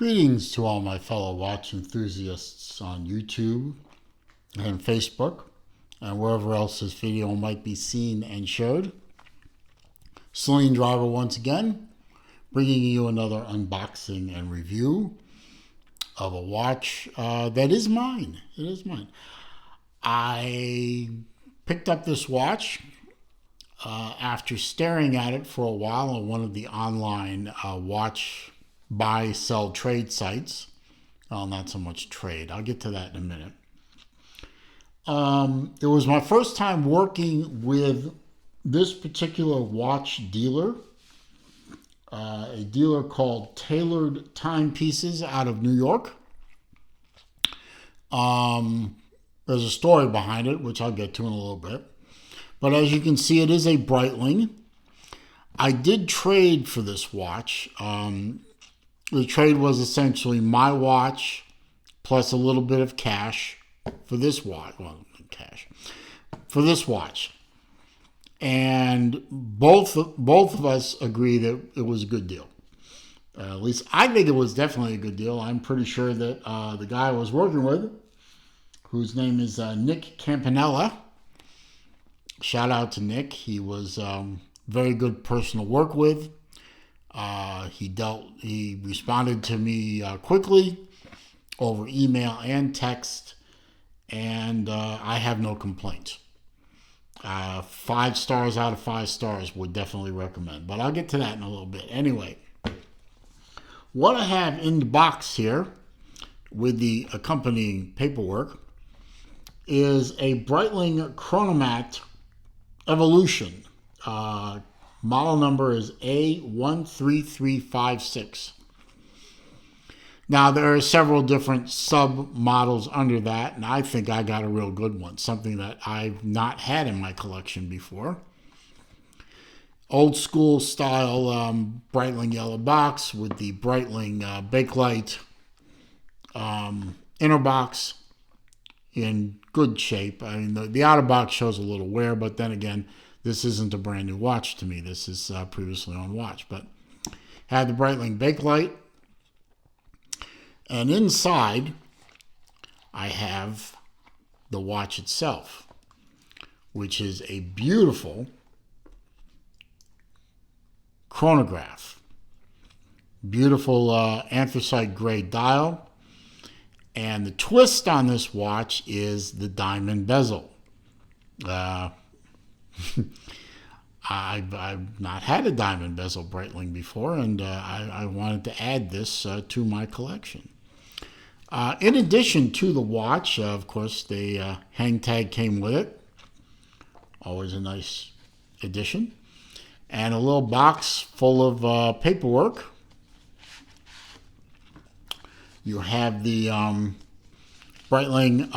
Greetings to all my fellow watch enthusiasts on YouTube and Facebook and wherever else this video might be seen and showed. Celine Driver once again, bringing you another unboxing and review of a watch that is mine. It is mine. I picked up this watch after staring at it for a while on one of the online watch buy, sell, trade sites. Well, not so much trade. I'll get to that in a minute. It was my first time working with this particular watch dealer, a dealer called Tailored Timepieces out of New York. There's a story behind it, which I'll get to in a little bit. But as you can see, it is a Breitling. I did trade for this watch. The trade was essentially my watch plus a little bit of cash for this watch. Well, cash for this watch, and both of us agree that it was a good deal. At least I think it was definitely a good deal. I'm pretty sure that the guy I was working with, whose name is Nick Campanella. Shout out to Nick. He was very good person to work with. He responded to me quickly over email and text, and I have no complaints. 5 stars out of 5 stars would definitely recommend, but I'll get to that in a little bit. Anyway, what I have in the box here with the accompanying paperwork is a Breitling Chronomat Evolution. Model number is A13356. Now, there are several different sub-models under that, and I think I got a real good one, something that I've not had in my collection before. Old school style Breitling yellow box with the Breitling bakelite inner box in good shape. I mean, the outer box shows a little wear, but then again, this isn't a brand new watch to me. This is previously owned watch, but had the Breitling bakelite. And inside, I have the watch itself, which is a beautiful chronograph. Beautiful anthracite gray dial. And the twist on this watch is the diamond bezel. I've not had a diamond bezel Breitling before, and I wanted to add this to my collection. In addition to the watch, of course, the hang tag came with it. Always a nice addition. And a little box full of paperwork. You have the Breitling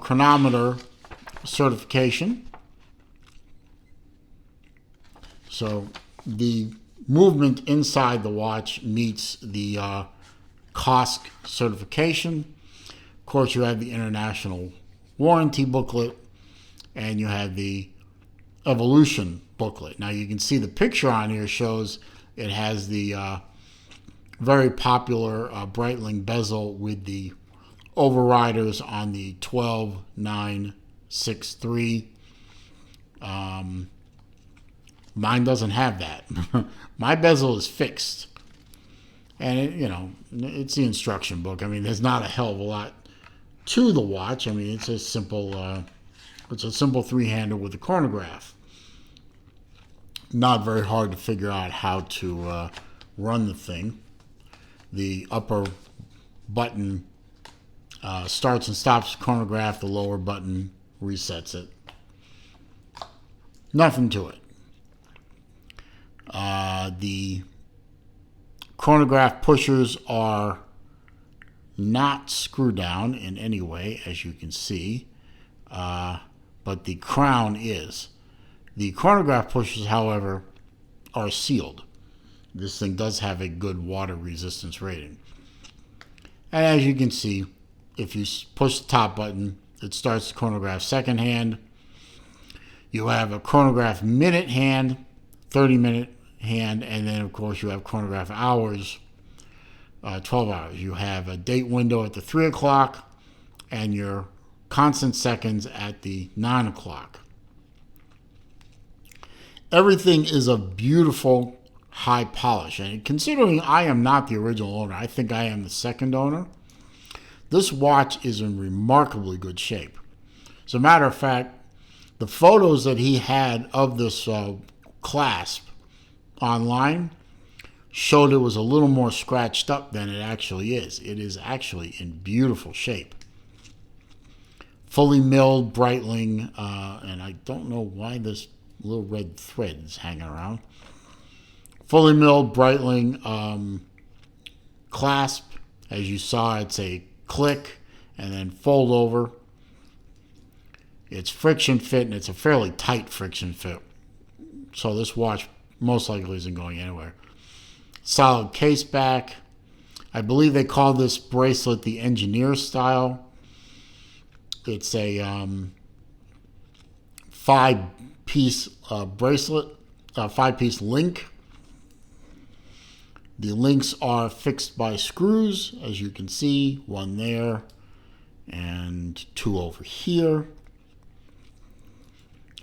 chronometer certification. So the movement inside the watch meets the COSC certification. Of course, you have the international warranty booklet, and you have the evolution booklet. Now you can see the picture on here shows it has the very popular Breitling bezel with the overriders on the 12-9-6-3. Mine doesn't have that. My bezel is fixed. And, it's the instruction book. I mean, there's not a hell of a lot to the watch. I mean, it's a simple 3-hander with a chronograph. Not very hard to figure out how to run the thing. The upper button starts and stops the chronograph. The lower button resets it. Nothing to it. The chronograph pushers are not screw down in any way, as you can see, but the crown is. The chronograph pushers, however, are sealed. This thing does have a good water resistance rating. And as you can see, if you push the top button, it starts the chronograph second hand. You have a chronograph minute hand, 30-minute hand, and then, of course, you have chronograph hours 12 hours. You have a date window at the 3 o'clock and your constant seconds at the 9 o'clock. Everything is a beautiful high polish. And considering I am not the original owner, I think I am the second owner, this watch is in remarkably good shape. As a matter of fact, the photos that he had of this clasp online showed it was a little more scratched up than it actually is. It is actually in beautiful shape. Fully milled Breitling, and I don't know why this little red thread is hanging around. Fully milled Breitling clasp. As you saw, it's a click and then fold over. It's friction fit, and it's a fairly tight friction fit. So this watch most likely isn't going anywhere. Solid case back. I believe they call this bracelet the engineer style. It's a 5-piece bracelet, 5-piece link. The links are fixed by screws, as you can see, one there and two over here.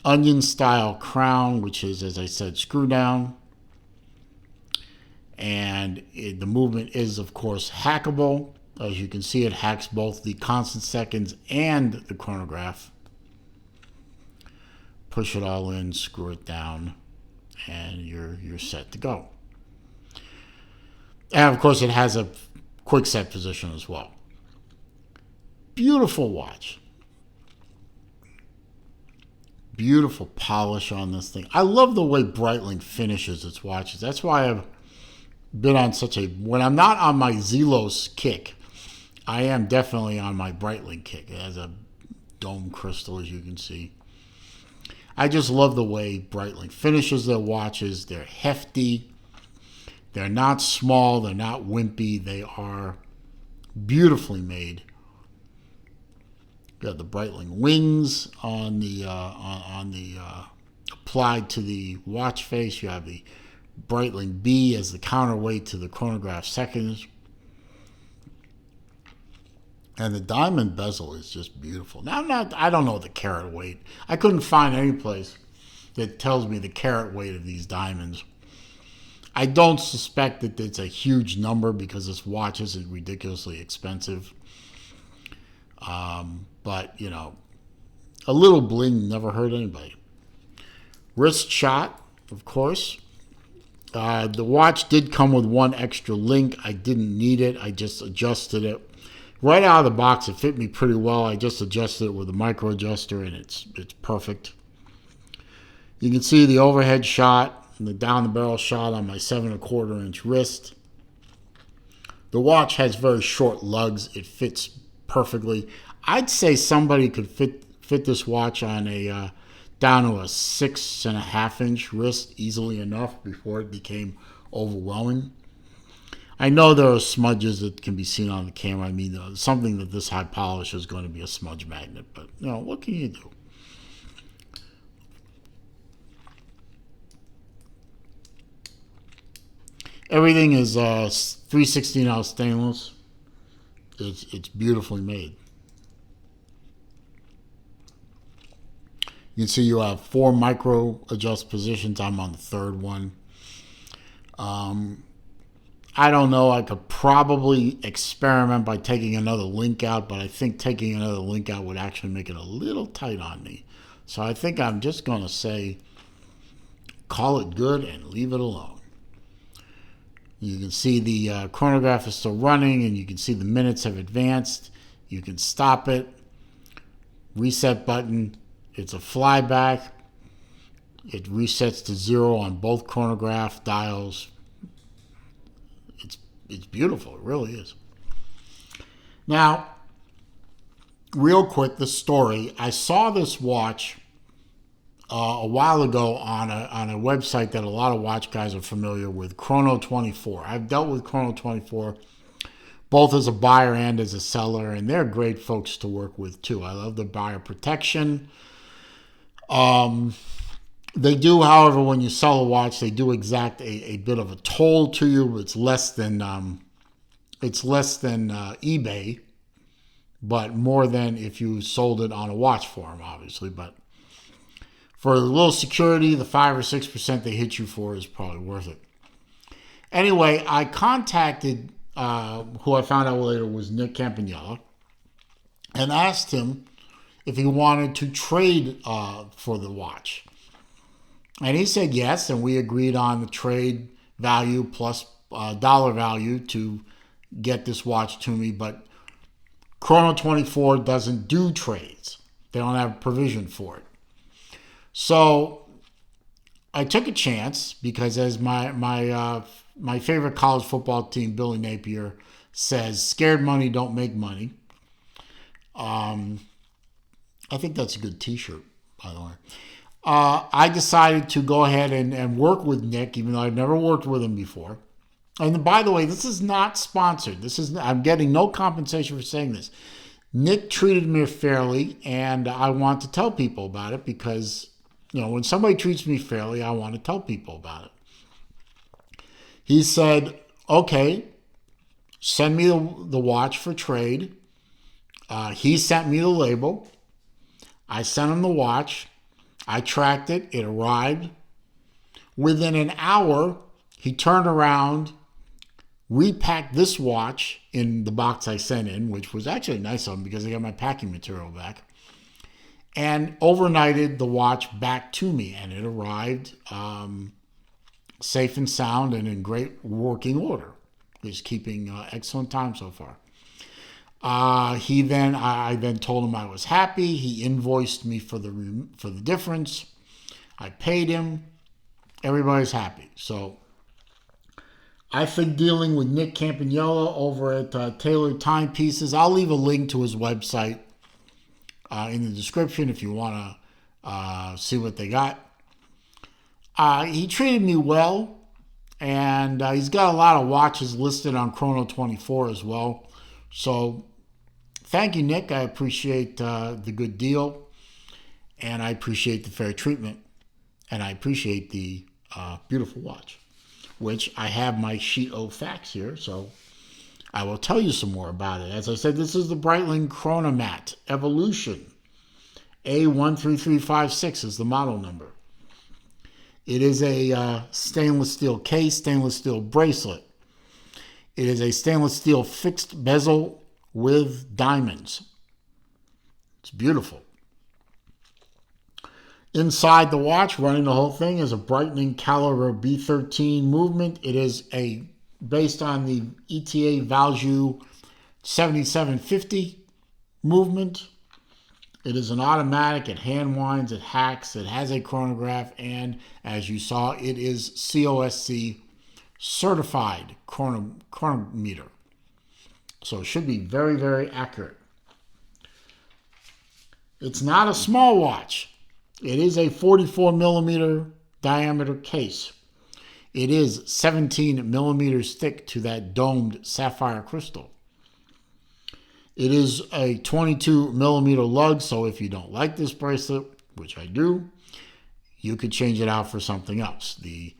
Onion style crown, which is, as I said, screw down. And the movement is, of course, hackable. As you can see, it hacks both the constant seconds and the chronograph. Push it all in, screw it down, and you're set to go. And, of course, it has a quick set position as well. Beautiful watch. Beautiful polish on this thing. I love the way Breitling finishes its watches. That's why I've been on such a... When I'm not on my Zelos kick, I am definitely on my Breitling kick. It has a dome crystal, as you can see. I just love the way Breitling finishes their watches. They're hefty. They're not small. They're not wimpy. They are beautifully made. You have the Breitling wings on the applied to the watch face. You have the Breitling B as the counterweight to the chronograph seconds. And the diamond bezel is just beautiful. Now, I don't know the carat weight. I couldn't find any place that tells me the carat weight of these diamonds. I don't suspect that it's a huge number because this watch isn't ridiculously expensive. But, you know, a little bling never hurt anybody. Wrist shot, of course. The watch did come with one extra link. I didn't need it. I just adjusted it. Right out of the box, it fit me pretty well. I just adjusted it with a micro adjuster, and it's perfect. You can see the overhead shot and the down the barrel shot on my 7¼ inch wrist. The watch has very short lugs. It fits perfectly. I'd say somebody could fit this watch on a down to a 6½ inch wrist easily enough before it became overwhelming. I know there are smudges that can be seen on the camera. I mean, something that this high polish is going to be a smudge magnet, but you know, what can you do? Everything is 3/16 stainless. It's beautifully made. You can see you have 4 micro adjust positions. I'm on the 3rd one. I don't know. I could probably experiment by taking another link out, but I think taking another link out would actually make it a little tight on me. So I think I'm just going to say call it good and leave it alone. You can see the chronograph is still running, and you can see the minutes have advanced. You can stop it. Reset button. It's a flyback. It resets to 0 on both chronograph dials. It's beautiful. It really is. Now, real quick, the story. I saw this watch a while ago on a website that a lot of watch guys are familiar with, Chrono24. I've dealt with Chrono24 both as a buyer and as a seller, and they're great folks to work with too. I love the buyer protection. They do, however, when you sell a watch, they do exact a bit of a toll to you. It's less than It's less than eBay, but more than if you sold it on a watch forum, obviously. But for a little security, the 5 or 6% they hit you for is probably worth it. Anyway, I contacted who I found out later was Nick Campanella and asked him if he wanted to trade for the watch. And he said yes, and we agreed on the trade value plus dollar value to get this watch to me. But Chrono 24 doesn't do trades. They don't have provision for it. So I took a chance because, as my favorite college football team, Billy Napier, says, scared money don't make money. I think that's a good T-shirt, by the way. I decided to go ahead and work with Nick, even though I've never worked with him before. And by the way, this is not sponsored. I'm getting no compensation for saying this. Nick treated me fairly, and I want to tell people about it because, when somebody treats me fairly, I want to tell people about it. He said, okay, send me the watch for trade. He sent me the label. I sent him the watch. I tracked it. It arrived. Within an hour, he turned around, repacked this watch in the box I sent in, which was actually nice of him because I got my packing material back, and overnighted the watch back to me. And it arrived safe and sound and in great working order. He's keeping excellent time so far. I then told him I was happy. He invoiced me for the difference. I paid him. Everybody's happy. So I've been dealing with Nick Campanella over at Tailored Timepieces. I'll leave a link to his website in the description if you want to see what they got. He treated me well, and he's got a lot of watches listed on Chrono 24 as well. So thank you, Nick. I appreciate the good deal, and I appreciate the fair treatment, and I appreciate the beautiful watch, which I have my sheet of facts here, so I will tell you some more about it. As I said, this is the Breitling Chronomat Evolution. A13356 is the model number. It is a stainless steel case, stainless steel bracelet. It is a stainless steel fixed bezel with diamonds. It's beautiful. Inside the watch, running the whole thing, is a Breitling caliber B13 movement. It is based on the ETA Value 7750 movement. It is an automatic. It hand winds. It hacks. It has a chronograph. And as you saw, it is COSC certified chronometer. So it should be very, very accurate. It's not a small watch. It is a 44 millimeter diameter case. It is 17 millimeters thick to that domed sapphire crystal. It is a 22 millimeter lug, so if you don't like this bracelet, which I do, you could change it out for something else. The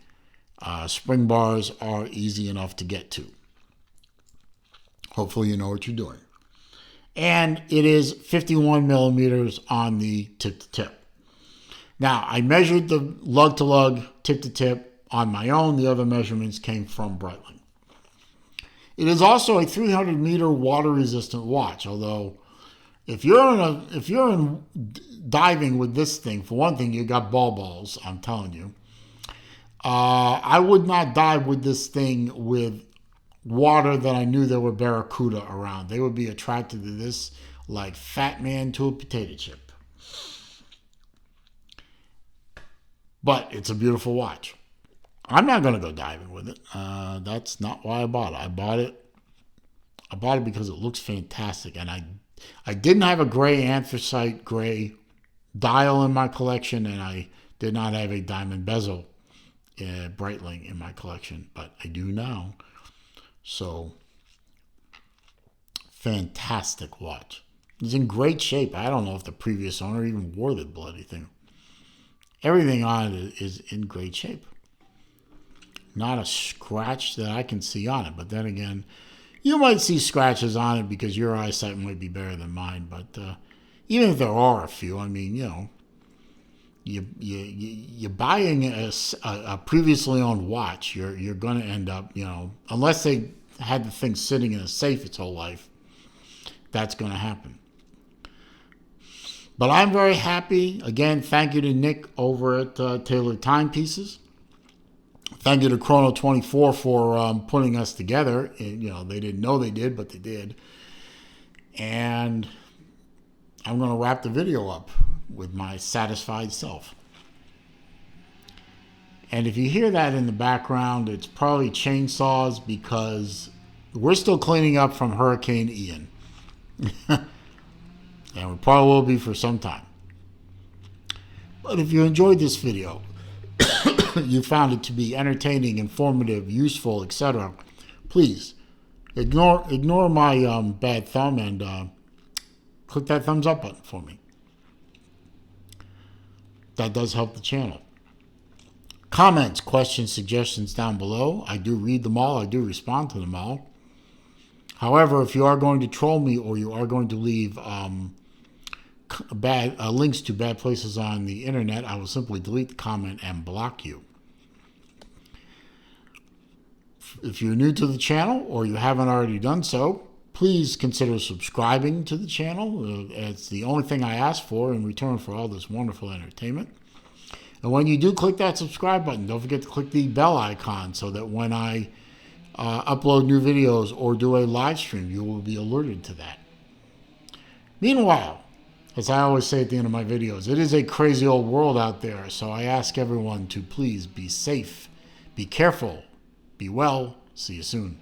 spring bars are easy enough to get to. Hopefully you know what you're doing. And it is 51 millimeters on the tip-to-tip. Now, I measured the lug-to-lug, tip-to-tip on my own. The other measurements came from Breitling. It is also a 300-meter water-resistant watch, although if you're in diving with this thing, for one thing, you got balls, I'm telling you. I would not dive with this thing with water that I knew there were barracuda around. They would be attracted to this like fat man to a potato chip. But it's a beautiful watch. I'm not going to go diving with it. That's not why I bought it. I bought it because it looks fantastic. And I didn't have a gray anthracite gray dial in my collection, and I did not have a diamond bezel Breitling in my collection, but I do now. So, fantastic watch. It's in great shape. I don't know if the previous owner even wore the bloody thing. Everything on it is in great shape. Not a scratch that I can see on it. But then again, You might see scratches on it because your eyesight might be better than mine, but even if there are a few, I mean, you know, you're buying a previously owned watch. You're going to end up, you know, unless they had the thing sitting in a safe its whole life, that's going to happen. But I'm very happy. Again, thank you to Nick over at Tailored Timepieces. Thank you to Chrono24 for putting us together. And, you know, they didn't know they did, but they did. And I'm going to wrap the video up with my satisfied self. And if you hear that in the background, it's probably chainsaws because we're still cleaning up from Hurricane Ian. And we probably will be for some time. But if you enjoyed this video, you found it to be entertaining, informative, useful, etc., please ignore my bad thumb and click that thumbs up button for me. That does help the channel. Comments, questions, suggestions down below. I do read them all. I do respond to them all. However, if you are going to troll me or you are going to leave links to bad places on the internet, I will simply delete the comment and block you. If you're new to the channel or you haven't already done so, please consider subscribing to the channel. It's the only thing I ask for in return for all this wonderful entertainment. And when you do click that subscribe button, don't forget to click the bell icon so that when I upload new videos or do a live stream, you will be alerted to that. Meanwhile, as I always say at the end of my videos, it is a crazy old world out there, so I ask everyone to please be safe, be careful, be well. See you soon.